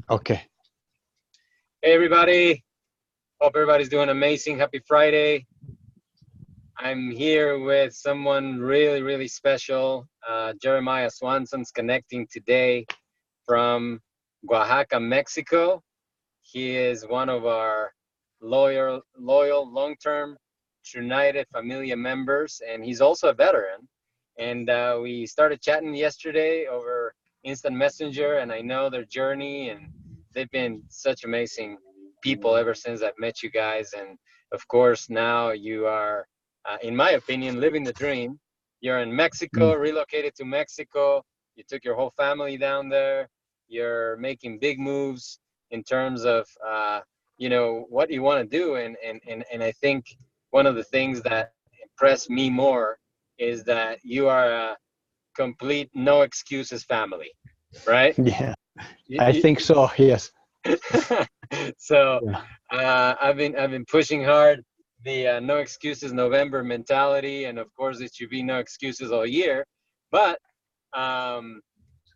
Okay. Hey everybody, hope everybody's doing amazing. Happy Friday. I'm here with someone really special. Jeremiah Swanson's connecting today from Oaxaca, Mexico. He is one of our loyal long-term Trunited Familia members, and he's also a veteran. And we started chatting yesterday over Instant Messenger, and I know their journey, and they've been such amazing people ever since I've met you guys. And of course, now you are, in my opinion, living the dream. You're in Mexico, Mm. relocated to Mexico. You took your whole family down there. You're making big moves in terms of what you want to do, and I think one of the things that impressed me more is that you are a complete no excuses family, right? Yeah, You, I think so. Yes. so Yeah. I've been pushing hard the no excuses November mentality, and of course it should be no excuses all year. But um,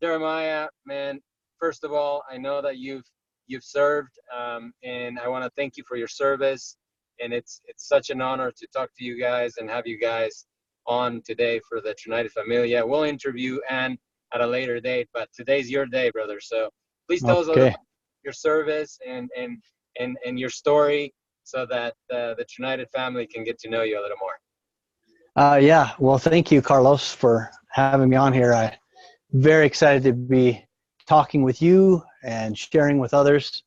Jeremiah, man, first of all, I know that you've served, and I want to thank you for your service. And it's such an honor to talk to you guys and have you guys on today for the Trunited Familia. We'll interview Anne at a later date, but today's your day, brother. So please tell us a little Okay. about your service and your story, so that the Trunited family can get to know you a little more. Yeah. Well, thank you, Carlos, for having me on here. I'm very excited to be talking with you and sharing with others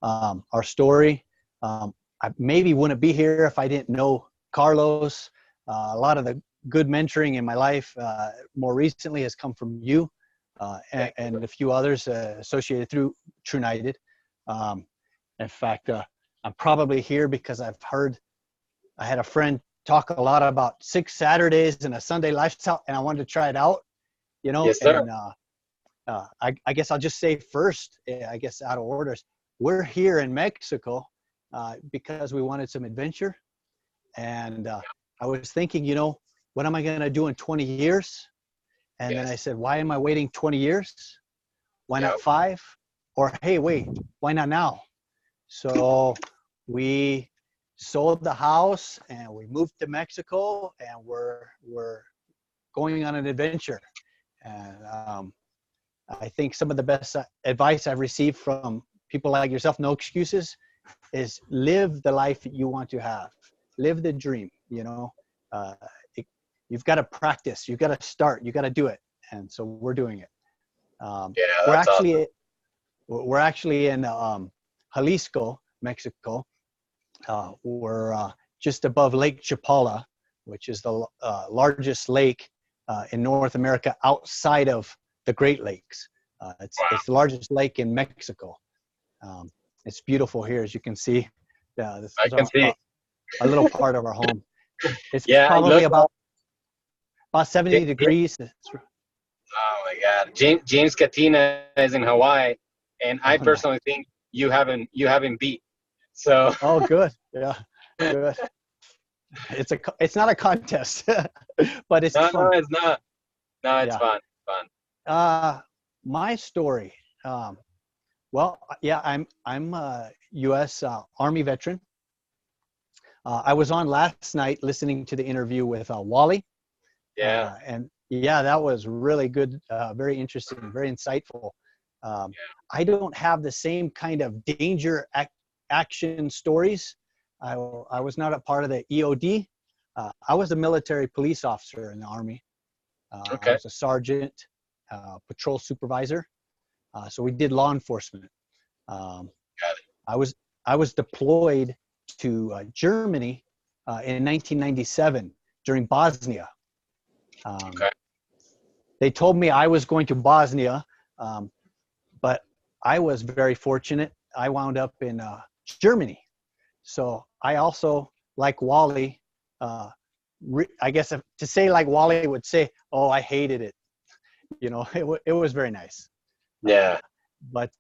our story. I maybe wouldn't be here if I didn't know Carlos. A lot of the good mentoring in my life more recently has come from you and a few others associated through Trunited. Um, in fact, I'm probably here because I had a friend talk a lot about 6 Saturdays and a Sunday lifestyle, and I wanted to try it out, Yes, sir. and I guess I'll just say first, I guess out of orders, we're here in Mexico because we wanted some adventure. And I was thinking, what am I going to do in 20 years? And then I Yes. said, why am I waiting 20 years? Why Yep. not 5? Or, hey, wait, why not now? So we sold the house and we moved to Mexico, and we're going on an adventure. And I think some of the best advice I've received from people like yourself, no excuses, is live the life that you want to have. Live the dream, Uh, it, you've got to practice. You've got to start. You got to do it. And so we're doing it. Um, Yeah, we're that's awesome. actually we're actually in Jalisco, Mexico. We're just above Lake Chapala, which is the largest lake in North America outside of the Great Lakes. Wow. It's the largest lake in Mexico. It's beautiful here, as you can see. This I is can see. a little part of our home. It's Yeah, I probably look. about 70 degrees. Oh my God, James Katina is in Hawaii, and I Oh, nice. personally think you haven't beat. So Oh, good. Yeah, good. It's not a contest, but it's no, fun. it's not. No, it's Yeah. fun. Fun. Uh, my story. Well, yeah, I'm a U.S. Army veteran. I was on last night listening to the interview with Wally, Yeah. and yeah, that was really good, very interesting, very insightful. I don't have the same kind of danger action stories. I was not a part of the EOD. I was a military police officer in the Army. I Okay. was a sergeant, patrol supervisor. So we did law enforcement. Um, Got it. I was I was deployed to Germany in 1997 during Bosnia. Um, Okay. they told me I was going to Bosnia, um, but I was very fortunate. I wound up in Germany. So I also, like Wally, I guess to say like Wally would say, oh, I hated it. It was very nice. Uh, Yeah. but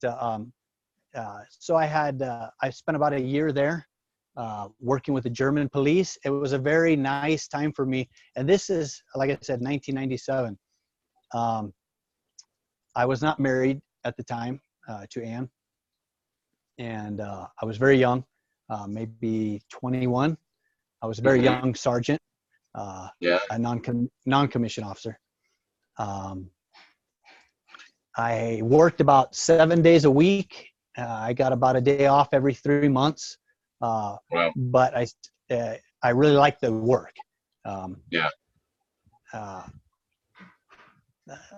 so I spent about a year there working with the German police. It was a very nice time for me. And this is, like I said, 1997. Um, I was not married at the time to Anne. and I was very young, maybe 21. I was a very young sergeant, Yeah. a non-commissioned officer. I worked about 7 days a week. I got about a day off every 3 months, Wow. but I really liked the work. Yeah.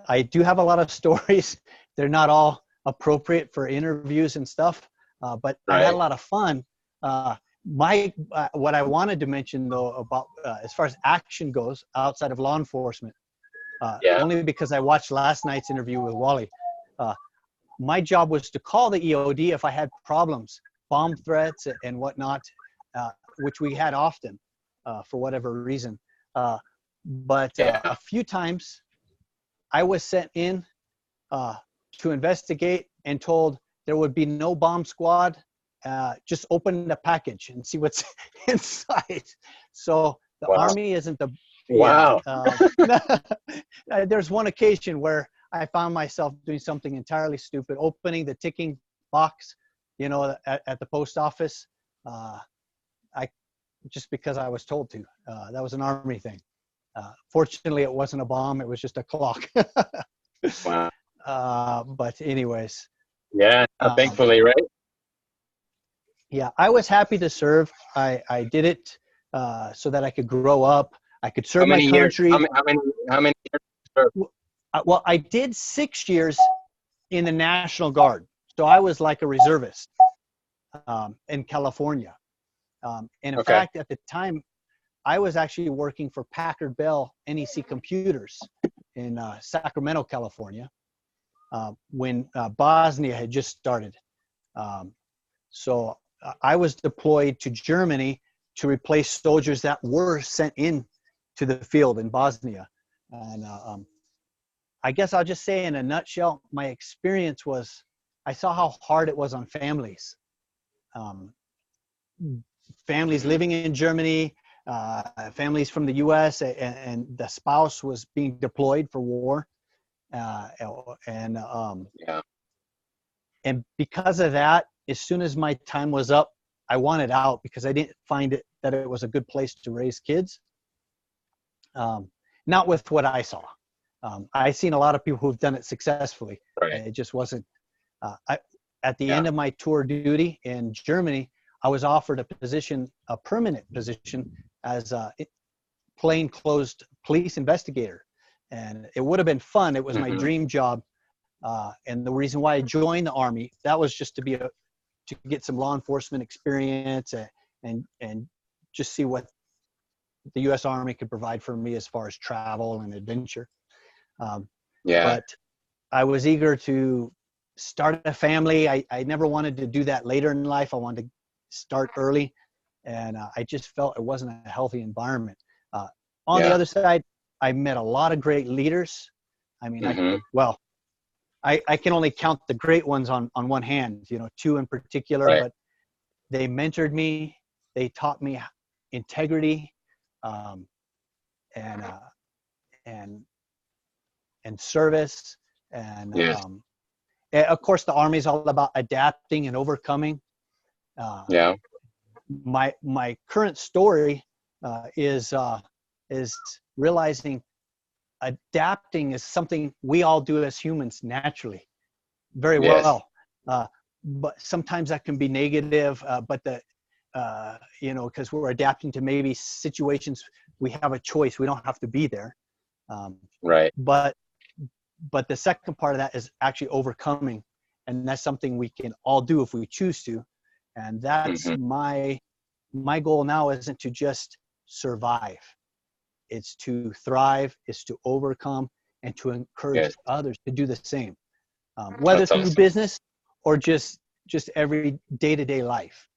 I do have a lot of stories. They're not all appropriate for interviews and stuff, but I had a Right. lot of fun. What I wanted to mention though about as far as action goes outside of law enforcement, Yeah. only because I watched last night's interview with Wally. My job was to call the EOD if I had problems, bomb threats and whatnot, which we had often for whatever reason. But a few times I was sent in to investigate and told there would be no bomb squad. Just open the package and see what's inside. So the Wow. Army isn't the Wow. There's one occasion where I found myself doing something entirely stupid, opening the ticking box, at the post office. Just because I was told to. That was an Army thing. Fortunately, it wasn't a bomb; it was just a clock. Wow. But anyways. Yeah. Thankfully, right? Yeah, I was happy to serve. I did it so that I could grow up. I could serve my country. How many years? Well, I did 6 years in the National Guard. So I was like a reservist in California. And in fact, at the time, I was actually working for Packard Bell NEC Computers in Sacramento, California, when Bosnia had just started. So I was deployed to Germany to replace soldiers that were sent in to the field in Bosnia. And I guess I'll just say in a nutshell, my experience was I saw how hard it was on families. Families living in Germany, families from the US, and the spouse was being deployed for war. And because of that, as soon as my time was up, I wanted out because I didn't find that it was a good place to raise kids. Not with what I saw. I've seen a lot of people who've done it successfully. Right. It just wasn't. At the end of my tour duty in Germany, I was offered a permanent position as a plainclothes police investigator. And it would have been fun. It was my dream job. And the reason why I joined the Army, that was just to get some law enforcement experience and just see what the U.S. Army could provide for me as far as travel and adventure. But I was eager to start a family. I never wanted to do that later in life. I wanted to start early, and I just felt it wasn't a healthy environment. On the other side, I met a lot of great leaders. I mean, I can only count the great ones on one hand, two in particular, but they mentored me. They taught me integrity, and service. And of course, the Army is all about adapting and overcoming. My current story is realizing adapting is something we all do as humans naturally, very well. But sometimes that can be negative. But because we're adapting to maybe situations, we have a choice. We don't have to be there. But the second part of that is actually overcoming, and that's something we can all do if we choose to. And that's my goal now isn't to just survive. It's to thrive, it's to overcome, and to encourage others to do the same, whether through business or just every day-to-day life.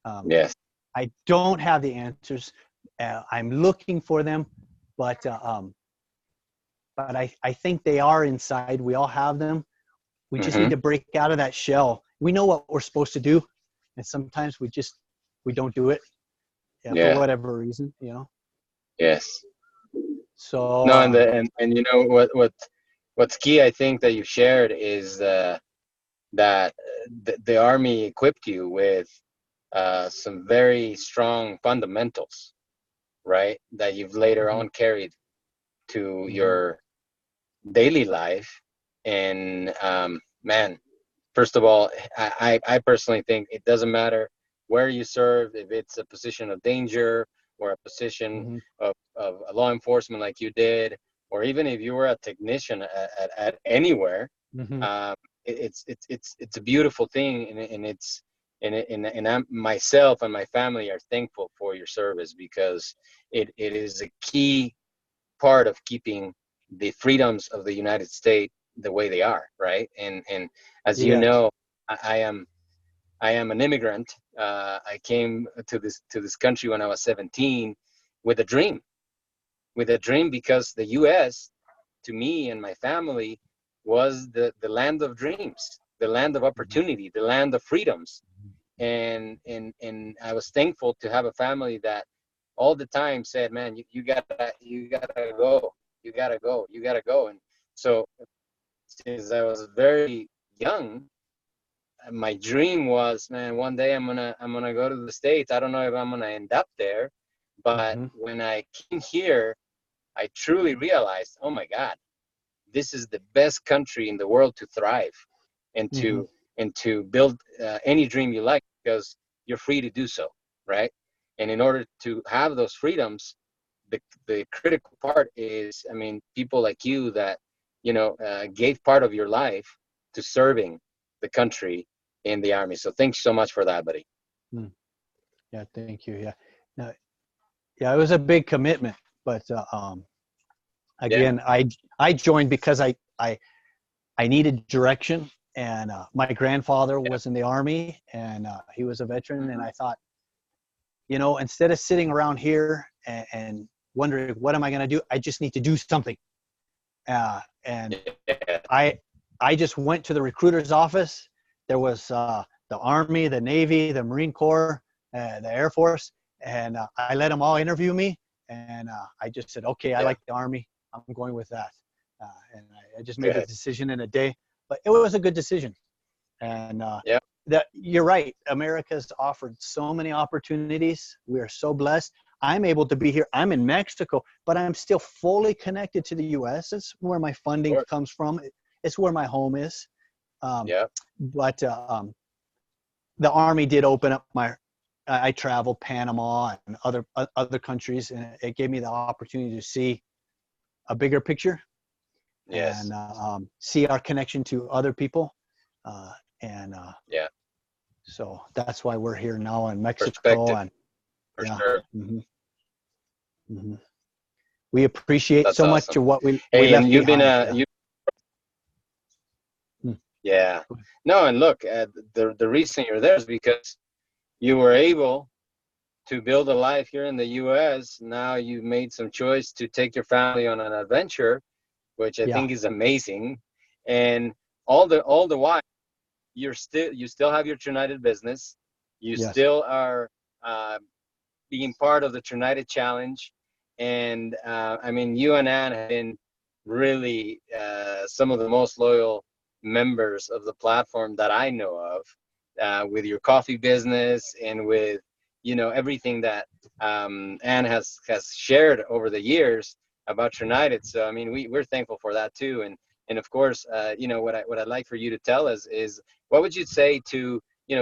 I don't have the answers. I'm looking for them, but I think they are inside. We all have them. We just need to break out of that shell. We know what we're supposed to do, and sometimes we don't do it for whatever reason, So no, and what's key, I think, that you shared is that the Army equipped you with some very strong fundamentals, right? That you've later Mm-hmm. on carried to Mm-hmm. your daily life. And man, first of all, I personally think it doesn't matter where you serve, if it's a position of danger or a position Mm-hmm. of law enforcement like you did, or even if you were a technician at anywhere. Mm-hmm. um, it's a beautiful thing, and it's and I'm myself and my family are thankful for your service, because it is a key part of keeping the freedoms of the United States the way they are, right? And as you Yes. know, I am an immigrant. I came to this country when I was 17 with a dream, because the U.S. to me and my family was the land of dreams, the land of Mm-hmm. opportunity, the land of freedoms. And I was thankful to have a family that all the time said, "Man, you gotta go, you gotta go." And so, since I was very young, my dream was, man, one day I'm gonna go to the States. I don't know if I'm gonna end up there, but Mm-hmm. when I came here, I truly realized, oh my God, this is the best country in the world to thrive and Mm-hmm. to build any dream you like, because you're free to do so, right? And in order to have those freedoms, the critical part is, I mean, people like you that gave part of your life to serving the country in the Army. So thanks so much for that, buddy. Mm. Yeah. Thank you. Yeah. No, yeah. It was a big commitment, but Yeah, again, I joined because I needed direction, and my grandfather yeah. was in the Army, and he was a veteran, and Mhm. I thought, instead of sitting around here and wondering what am I going to do, I just need to do something. And Yeah, I just went to the recruiter's office. There was the Army, the Navy, the Marine Corps, the Air Force, and I let them all interview me. And I just said, okay, I yeah. like the Army. I'm going with that. And I just made the Good. decision in a day. But it was a good decision. And Yeah, that you're right. America's offered so many opportunities. We are so blessed. I'm able to be here. I'm in Mexico, but I'm still fully connected to the U.S. It's where my of funding course. comes from. It's where my home is. Um, Yeah, but the Army did open up my. I traveled Panama and other countries, and it gave me the opportunity to see a bigger picture yes, and see our connection to other people. Uh, and yeah. So that's why we're here now in Mexico. Perspective, And for yeah, sure. hmm hmm we appreciate That's so much awesome. of what we Hey, and left you've been behind. Yeah. you Mm. yeah. No, and look, the reason you're there is because you were able to build a life here in the U.S. Now you've made some choice to take your family on an adventure, which I Yeah. think is amazing. And all the while, you still have your Trunited business. You Yes. still are uh, being part of the Trunited Challenge. And I mean, you and Ann have been really some of the most loyal members of the platform that I know of, with your coffee business and with everything that Ann has shared over the years about Trunited. So I mean, we're thankful for that too. And of course, what I'd like for you to tell us is, what would you say to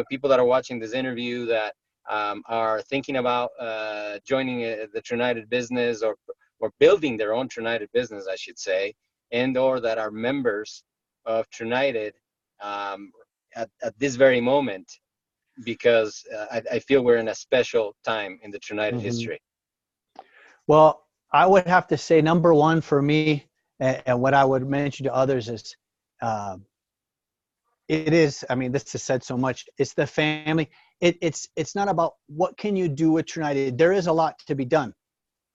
people that are watching this interview that are thinking about joining the Trunited business, or building their own Trunited business, I should say, and or that are members of Trunited um, at this very moment, because I feel we're in a special time in the Trunited hmm history. Well, I would have to say number one for me, and what I would mention to others is, um, it is. I mean, this is said so much. It's the family. It's not about what can you do with Trinidad. There is a lot to be done,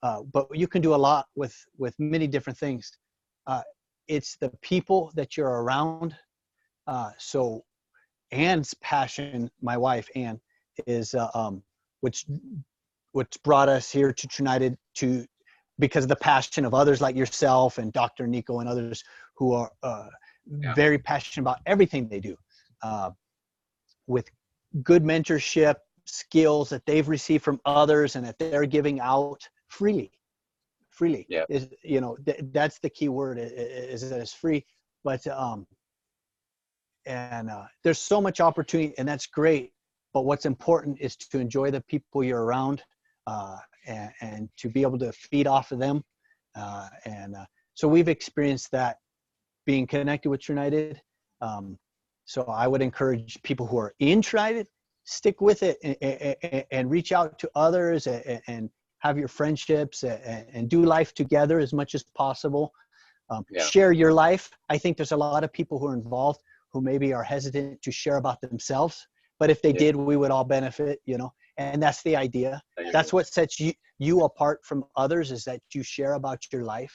but you can do a lot with many different things. Uh, it's the people that you're around. So Ann's passion, my wife Ann, is which which brought us here to Trunited because of the passion of others like yourself and Dr. Nico and others who are Yeah. very passionate about everything they do. with good mentorship skills that they've received from others and that they're giving out freely. Yeah. Is, you know, that's the key word, is that it's free. But there's so much opportunity, and that's great. But what's important is to enjoy the people you're around, and to be able to feed off of them. So we've experienced that being connected with Trunited. So I would encourage people who are in Trunited, stick with it, and reach out to others, and have your friendships, and do life together as much as possible. Share your life. I think there's a lot of people who are involved who maybe are hesitant to share about themselves, but if they did, we would all benefit, you know, and that's the idea. That's what sets you apart from others, is that you share about your life.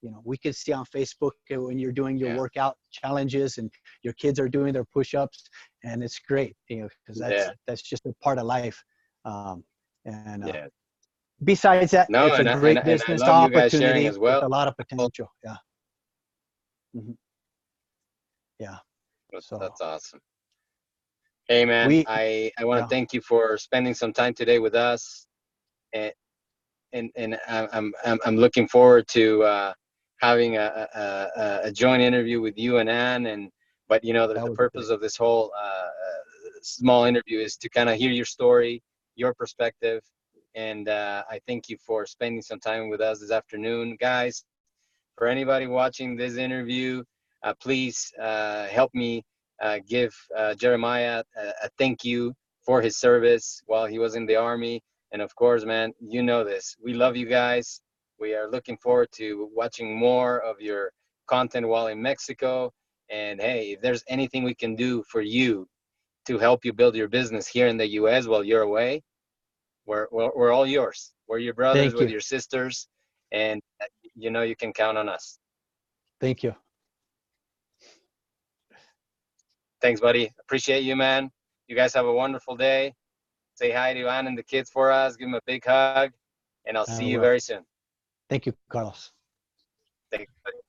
You know, we can see on Facebook when you're doing your workout challenges and your kids are doing their push-ups, and it's great, you know, because that's just a part of life. Besides that, it's a great business opportunity with a lot of potential. Yeah. Mm-hmm. Yeah. So that's awesome. Hey man, I want to thank you for spending some time today with us, and I'm looking forward to having a joint interview with you and Ann. But you know, the purpose of this whole small interview is to kind of hear your story, your perspective, and I thank you for spending some time with us this afternoon, guys. For anybody watching this interview, please help me give Jeremiah a thank you for his service while he was in the Army. And of course, man, you know this. We love you guys. We are looking forward to watching more of your content while in Mexico. And hey, if there's anything we can do for you to help you build your business here in the U.S. while you're away, we're all yours. We're your brothers with your sisters, and you know you can count on us. Thank you. Thanks, buddy. Appreciate you, man. You guys have a wonderful day. Say hi to Ann and the kids for us. Give them a big hug, and I'll see you very soon. Thank you, Carlos. Thanks, buddy.